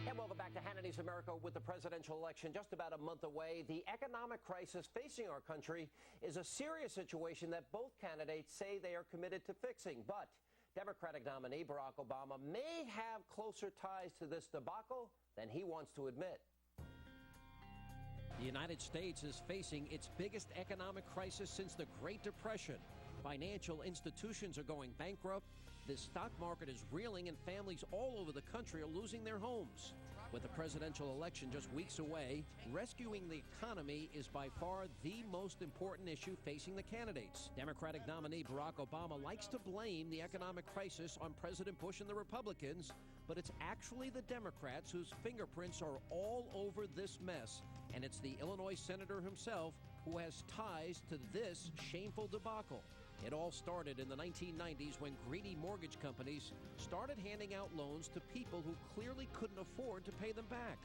And welcome back to Hannity's America. With the presidential election just about a month away, the economic crisis facing our country is a serious situation that both candidates say they are committed to fixing. But Democratic nominee Barack Obama may have closer ties to this debacle than he wants to admit. The United States is facing its biggest economic crisis since the Great Depression. Financial institutions are going bankrupt. The stock market is reeling, and families all over the country are losing their homes. With the presidential election just weeks away, rescuing the economy is by far the most important issue facing the candidates. Democratic nominee Barack Obama likes to blame the economic crisis on President Bush and the Republicans, but it's actually the Democrats whose fingerprints are all over this mess, and it's the Illinois senator himself who has ties to this shameful debacle. It all started in the 1990s when greedy mortgage companies started handing out loans to people who clearly couldn't afford to pay them back.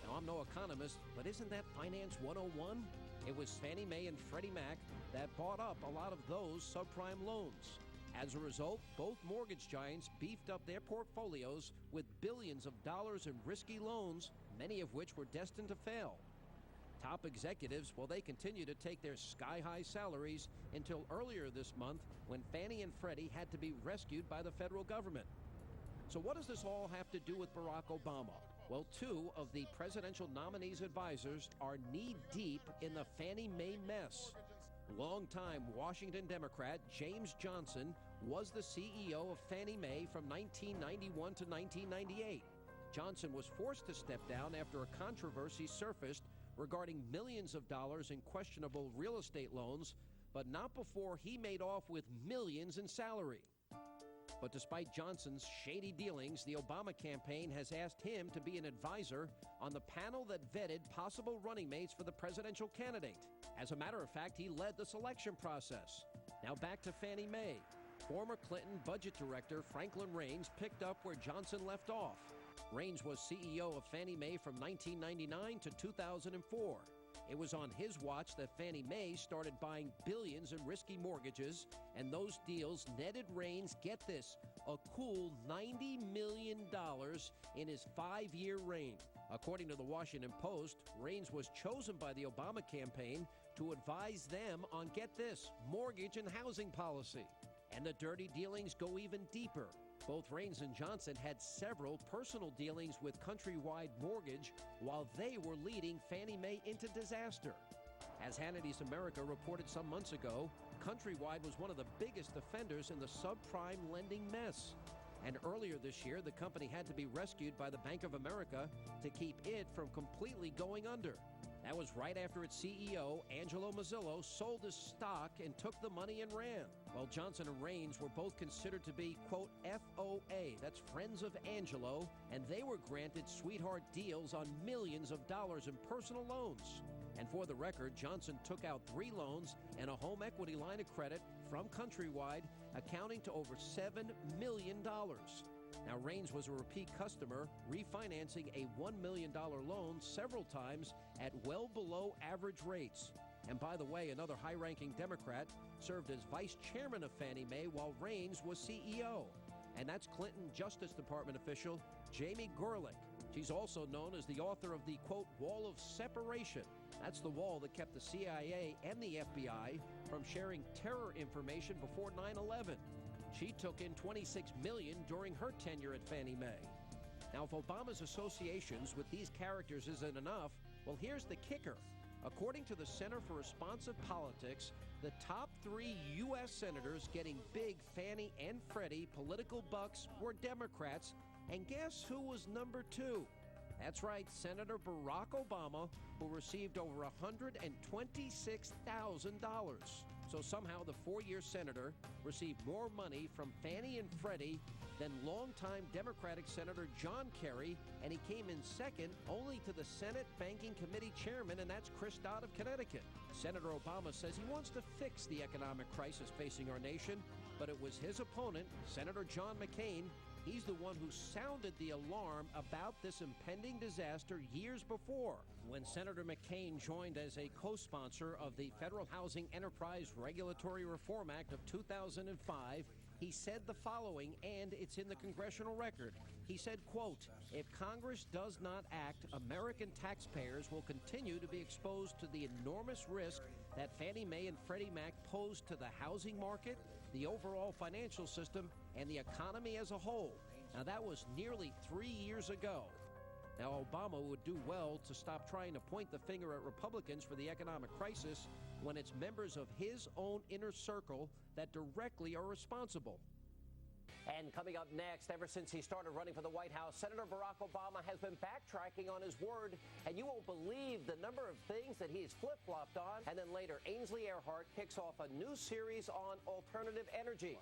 Now, I'm no economist, but isn't that Finance 101? It was Fannie Mae and Freddie Mac that bought up a lot of those subprime loans. As a result, both mortgage giants beefed up their portfolios with billions of dollars in risky loans, many of which were destined to fail. Top executives, well, they continue to take their sky-high salaries until earlier this month when Fannie and Freddie had to be rescued by the federal government. So what does this all have to do with Barack Obama? Well, two of the presidential nominee's advisors are knee-deep in the Fannie Mae mess. Longtime Washington Democrat James Johnson was the CEO of Fannie Mae from 1991 to 1998. Johnson was forced to step down after a controversy surfaced regarding millions of dollars in questionable real estate loans, but not before he made off with millions in salary. But despite Johnson's shady dealings, the Obama campaign has asked him to be an advisor on the panel that vetted possible running mates for the presidential candidate. As a matter of fact, he led the selection process. Now back to Fannie Mae. Former Clinton budget director Franklin Raines picked up where Johnson left off. Raines was CEO of Fannie Mae from 1999 to 2004. It was on his watch that Fannie Mae started buying billions in risky mortgages, and those deals netted Raines, get this, a cool $90 million in his 5-year reign. According to the Washington Post, Raines was chosen by the Obama campaign to advise them on, get this, mortgage and housing policy. And the dirty dealings go even deeper. Both Raines and Johnson had several personal dealings with Countrywide Mortgage while they were leading Fannie Mae into disaster. As Hannity's America reported some months ago, Countrywide was one of the biggest offenders in the subprime lending mess. And earlier this year, the company had to be rescued by the Bank of America to keep it from completely going under. That was right after its CEO, Angelo Mozillo, sold his stock and took the money and ran. Well, Johnson and Raines were both considered to be, quote, FOA, that's Friends of Angelo, and they were granted sweetheart deals on millions of dollars in personal loans. And for the record, Johnson took out 3 loans and a home equity line of credit from Countrywide, accounting to over $7 million. Now, Raines was a repeat customer, refinancing a $1 million loan several times at well below average rates. And by the way, another high-ranking Democrat served as vice chairman of Fannie Mae while Raines was CEO. And that's Clinton Justice Department official Jamie Gorelick. She's also known as the author of the, quote, Wall of Separation. That's the wall that kept the CIA and the FBI from sharing terror information before 9/11. She took in $26 million during her tenure at Fannie Mae. Now, if Obama's associations with these characters isn't enough, well, here's the kicker. According to the Center for Responsive Politics, the top 3 U.S. senators getting big Fannie and Freddie political bucks were Democrats, and guess who was number 2? That's right, Senator Barack Obama, who received over $126,000. So somehow the 4-year senator received more money from Fannie and Freddie than longtime Democratic Senator John Kerry, and he came in second only to the Senate Banking Committee chairman, and that's Chris Dodd of Connecticut. Senator Obama says he wants to fix the economic crisis facing our nation, but it was his opponent, Senator John McCain. He's the one who sounded the alarm about this impending disaster years before, when Senator McCain joined as a co-sponsor of the Federal Housing Enterprise Regulatory Reform Act of 2005. He said the following, and it's in the congressional record. He said, quote, "If Congress does not act, American taxpayers will continue to be exposed to the enormous risk that Fannie Mae and Freddie Mac pose to the housing market, the overall financial system, and the economy as a whole." Now, that was nearly 3 years ago. Now, Obama would do well to stop trying to point the finger at Republicans for the economic crisis when it's members of his own inner circle that directly are responsible. And coming up next, ever since he started running for the White House, Senator Barack Obama has been backtracking on his word, and you won't believe the number of things that he's flip-flopped on. And then later, Ainsley Earhardt kicks off a new series on alternative energy.